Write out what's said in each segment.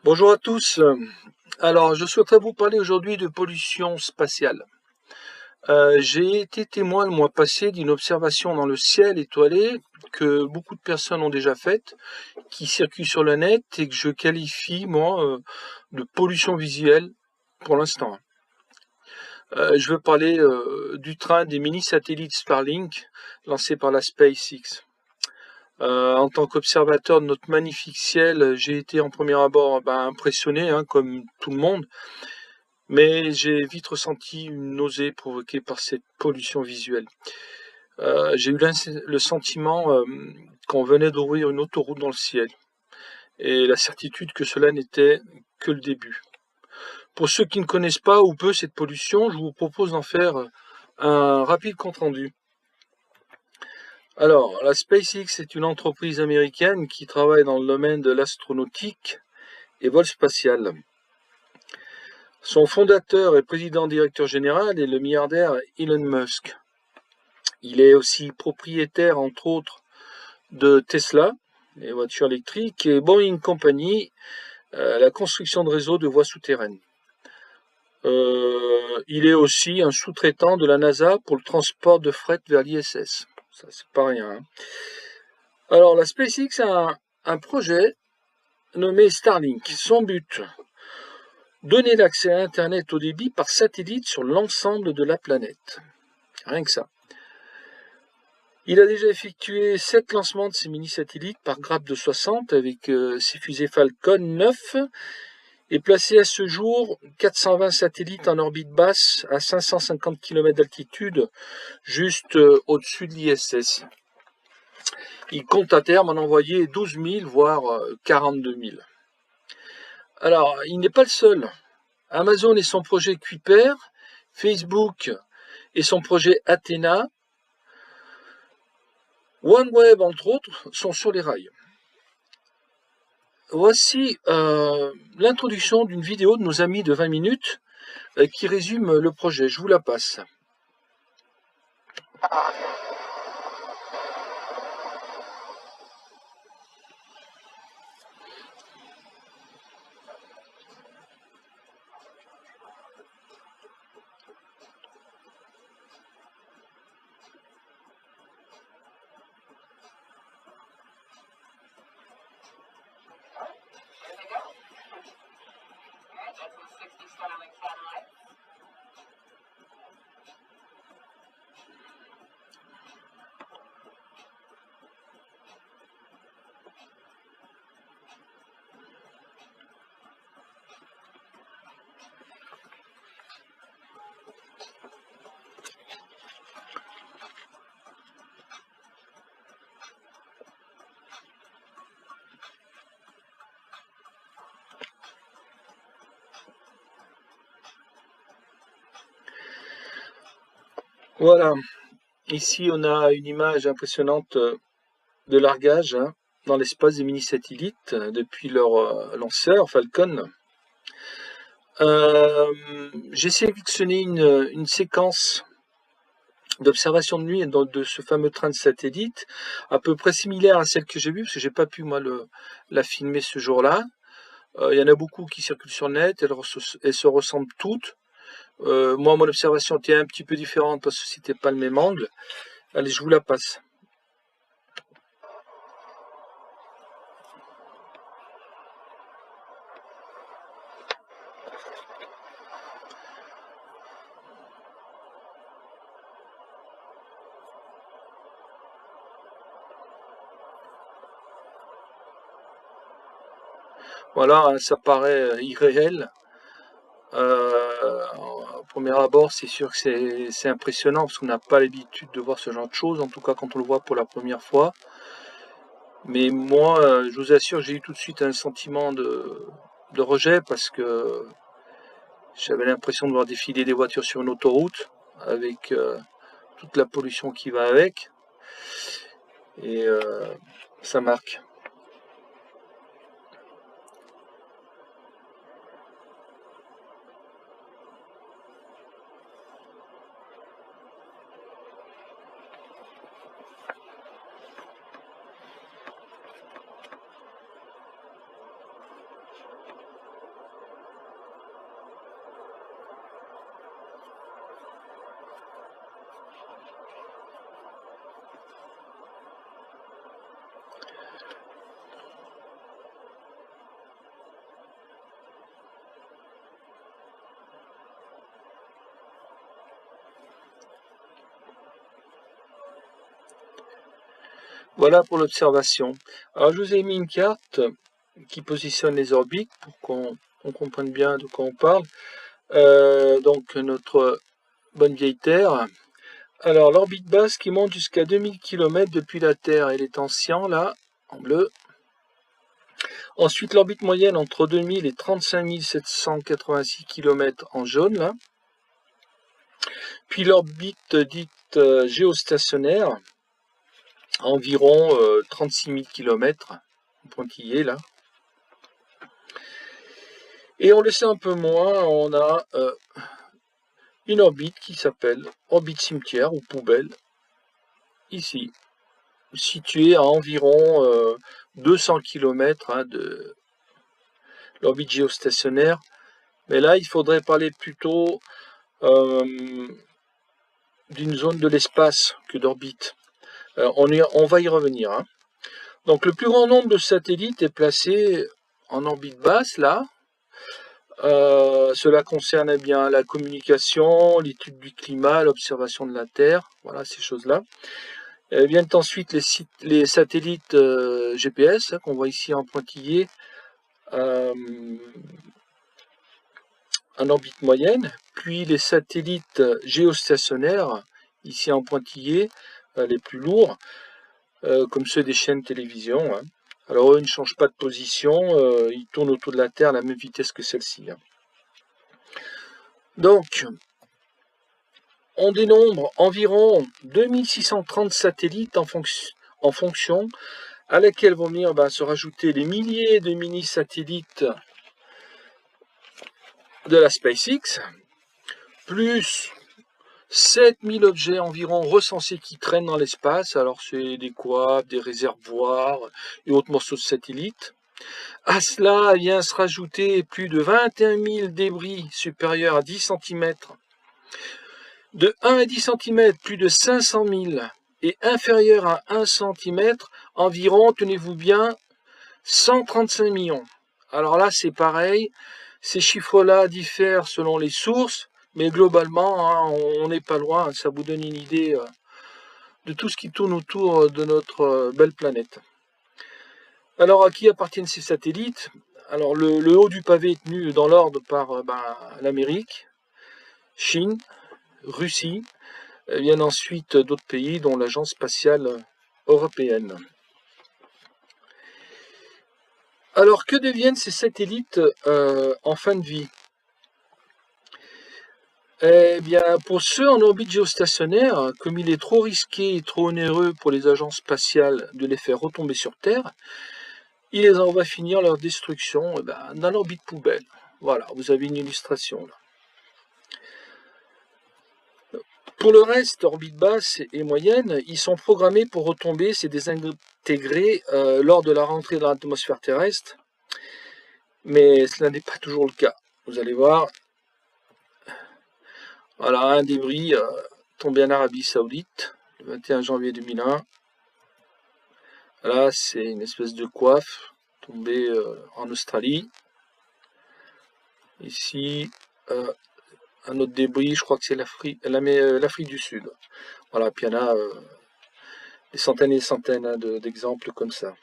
Bonjour à tous. Alors, je souhaiterais vous parler aujourd'hui de pollution spatiale. J'ai été témoin le mois passé d'une observation dans le ciel étoilé que beaucoup de personnes ont déjà faite, qui circule sur le net et que je qualifie, moi, de pollution visuelle pour l'instant. Je veux parler du train des mini-satellites Starlink lancés par la SpaceX. En tant qu'observateur de notre magnifique ciel, j'ai été en premier abord impressionné, comme tout le monde, mais j'ai vite ressenti une nausée provoquée par cette pollution visuelle. J'ai eu le sentiment qu'on venait d'ouvrir une autoroute dans le ciel, et la certitude que cela n'était que le début. Pour ceux qui ne connaissent pas ou peu cette pollution, je vous propose d'en faire un rapide compte-rendu. Alors, la SpaceX est une entreprise américaine qui travaille dans le domaine de l'astronautique et vol spatial. Son fondateur et président-directeur général est le milliardaire Elon Musk. Il est aussi propriétaire, entre autres, de Tesla, les voitures électriques, et Boeing Company, la construction de réseaux de voies souterraines. Il est aussi un sous-traitant de la NASA pour le transport de fret vers l'ISS. Ça, c'est pas rien. Alors, la SpaceX a un projet nommé Starlink. Son but, donner l'accès à Internet au débit par satellite sur l'ensemble de la planète. Rien que ça. Il a déjà effectué 7 lancements de ces mini-satellites par grappe de 60 avec ses fusées Falcon 9 et placé à ce jour 420 satellites en orbite basse à 550 km d'altitude, juste au-dessus de l'ISS. Il compte à terme en envoyer 12 000, voire 42 000. Alors, il n'est pas le seul. Amazon et son projet Kuiper, Facebook et son projet Athena, OneWeb, entre autres, sont sur les rails. Voici l'introduction d'une vidéo de nos amis de 20 minutes qui résume le projet. Je vous la passe. Voilà, ici on a une image impressionnante de largage dans l'espace des mini-satellites depuis leur lanceur Falcon. J'ai sélectionné une séquence d'observation de nuit de ce fameux train de satellite, à peu près similaire à celle que j'ai vue, parce que j'ai pas pu moi la filmer ce jour-là. Il y en a beaucoup qui circulent sur le net, elles se ressemblent toutes. Moi, mon observation était un petit peu différente parce que c'était pas le même angle. Allez, je vous la passe. Voilà, ça paraît irréel. Au premier abord, c'est sûr que c'est impressionnant parce qu'on n'a pas l'habitude de voir ce genre de choses, en tout cas quand on le voit pour la première fois. Mais moi, je vous assure, j'ai eu tout de suite un sentiment de rejet parce que j'avais l'impression de voir défiler des voitures sur une autoroute avec toute la pollution qui va avec. Et ça marque. Voilà pour l'observation. Alors je vous ai mis une carte qui positionne les orbites pour qu'on comprenne bien de quoi on parle. Donc notre bonne vieille Terre. Alors l'orbite basse qui monte jusqu'à 2000 km depuis la Terre, elle est en cyan là, en bleu. Ensuite l'orbite moyenne entre 2000 et 35 786 km en jaune là. Puis l'orbite dite géostationnaire, à environ 36 000 km, en pointillé là. Et on le sait un peu moins, on a une orbite qui s'appelle orbite cimetière ou poubelle, ici, située à environ 200 km de l'orbite géostationnaire. Mais là, il faudrait parler plutôt d'une zone de l'espace que d'orbite. On va y revenir. Hein. Donc le plus grand nombre de satellites est placé en orbite basse, là. Cela concerne bien la communication, l'étude du climat, l'observation de la Terre, voilà ces choses-là. Viennent ensuite les satellites GPS, hein, qu'on voit ici en pointillé, en orbite moyenne, puis les satellites géostationnaires, ici en pointillé, les plus lourds, comme ceux des chaînes télévision. Hein. Alors eux ne changent pas de position, ils tournent autour de la Terre à la même vitesse que celle-ci. Hein. Donc, on dénombre environ 2630 satellites en fonction, à laquelle vont venir se rajouter les milliers de mini-satellites de la SpaceX, plus 7000 objets environ recensés qui traînent dans l'espace. Alors c'est des quads, des réservoirs et autres morceaux de satellites. À cela vient se rajouter plus de 21 000 débris supérieurs à 10 cm. De 1 à 10 cm, plus de 500 000 et inférieur à 1 cm, environ, tenez-vous bien, 135 millions. Alors là, c'est pareil, ces chiffres-là diffèrent selon les sources, mais globalement, hein, on n'est pas loin, ça vous donne une idée de tout ce qui tourne autour de notre belle planète. Alors, à qui appartiennent ces satellites? Alors, le haut du pavé est tenu dans l'ordre par l'Amérique, Chine, Russie, viennent ensuite d'autres pays, dont l'Agence spatiale européenne. Alors, que deviennent ces satellites en fin de vie? Eh bien, pour ceux en orbite géostationnaire, comme il est trop risqué et trop onéreux pour les agences spatiales de les faire retomber sur Terre, on va finir leur destruction dans l'orbite poubelle. Voilà, vous avez une illustration là. Pour le reste, orbite basse et moyenne, ils sont programmés pour retomber, c'est désintégrés lors de la rentrée dans l'atmosphère terrestre, mais cela n'est pas toujours le cas. Vous allez voir, voilà un débris tombé en Arabie Saoudite le 21 janvier 2001. Là, c'est une espèce de coiffe tombée en Australie. Ici, un autre débris, je crois que c'est l'Afrique du Sud. Voilà, puis il y en a des centaines et des centaines d'exemples comme ça.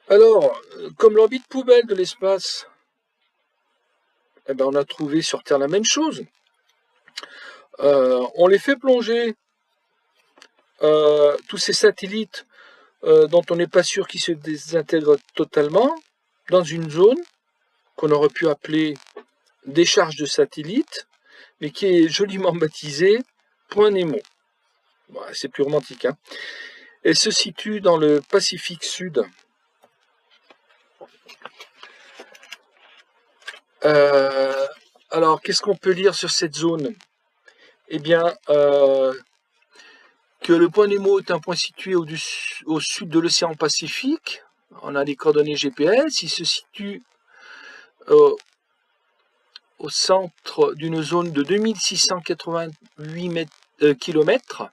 Alors, comme l'orbite poubelle de l'espace, on a trouvé sur Terre la même chose. On les fait plonger, tous ces satellites dont on n'est pas sûr qu'ils se désintègrent totalement, dans une zone qu'on aurait pu appeler décharge de satellites, mais qui est joliment baptisée Point Nemo. Bon, c'est plus romantique. Hein. Elle se situe dans le Pacifique Sud. Alors, qu'est-ce qu'on peut lire sur cette zone? Eh bien, que le point Nemo est un point situé au sud de l'océan Pacifique. On a les coordonnées GPS. Il se situe au centre d'une zone de 2688 km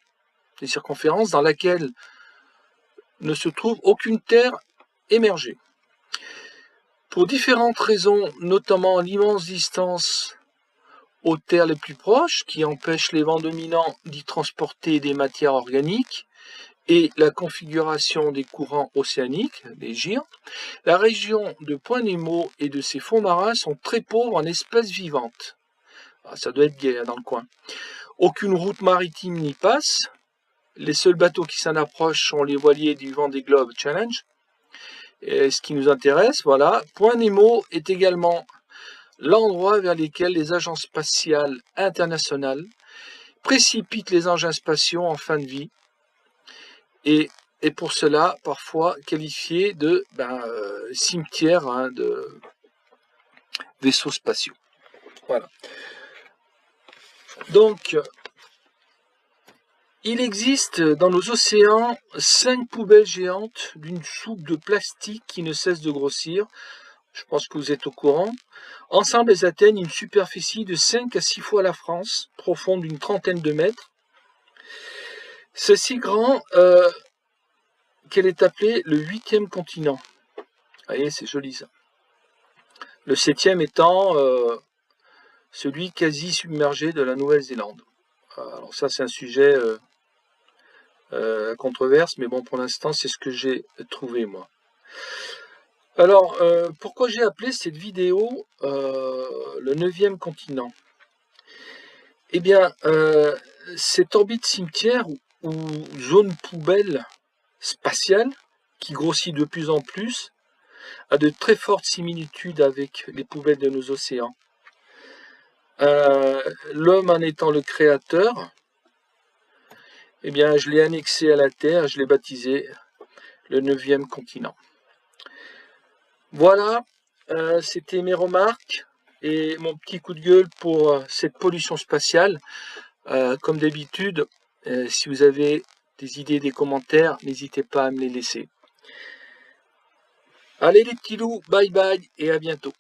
de circonférence dans laquelle ne se trouve aucune terre émergée. Pour différentes raisons, notamment l'immense distance aux terres les plus proches, qui empêchent les vents dominants d'y transporter des matières organiques, et la configuration des courants océaniques, les gyres. La région de Point Nemo et de ses fonds marins sont très pauvres en espèces vivantes. Ça doit être gai dans le coin. Aucune route maritime n'y passe. Les seuls bateaux qui s'en approchent sont les voiliers du Vendée Globe Challenge. Et ce qui nous intéresse, voilà. Point Nemo est également l'endroit vers lequel les agences spatiales internationales précipitent les engins spatiaux en fin de vie. Et pour cela, parfois qualifié de cimetière de vaisseaux spatiaux. Voilà. Donc, il existe dans nos océans 5 poubelles géantes d'une soupe de plastique qui ne cesse de grossir. Je pense que vous êtes au courant. Ensemble, elles atteignent une superficie de 5 à 6 fois la France, profonde d'une trentaine de mètres. C'est si grand qu'elle est appelée le 8e continent. Vous voyez, c'est joli ça. Le 7e étant celui quasi submergé de la Nouvelle-Zélande. Alors ça, c'est un sujet controverse, mais bon, pour l'instant, c'est ce que j'ai trouvé, moi. Alors, pourquoi j'ai appelé cette vidéo le 9e continent? Eh bien, cette orbite cimetière ou zone poubelle spatiale, qui grossit de plus en plus, a de très fortes similitudes avec les poubelles de nos océans. L'homme en étant le créateur, eh bien, je l'ai annexé à la Terre, je l'ai baptisé le 9e continent. Voilà, c'était mes remarques et mon petit coup de gueule pour cette pollution spatiale. Comme d'habitude, si vous avez des idées, des commentaires, n'hésitez pas à me les laisser. Allez les petits loups, bye bye et à bientôt.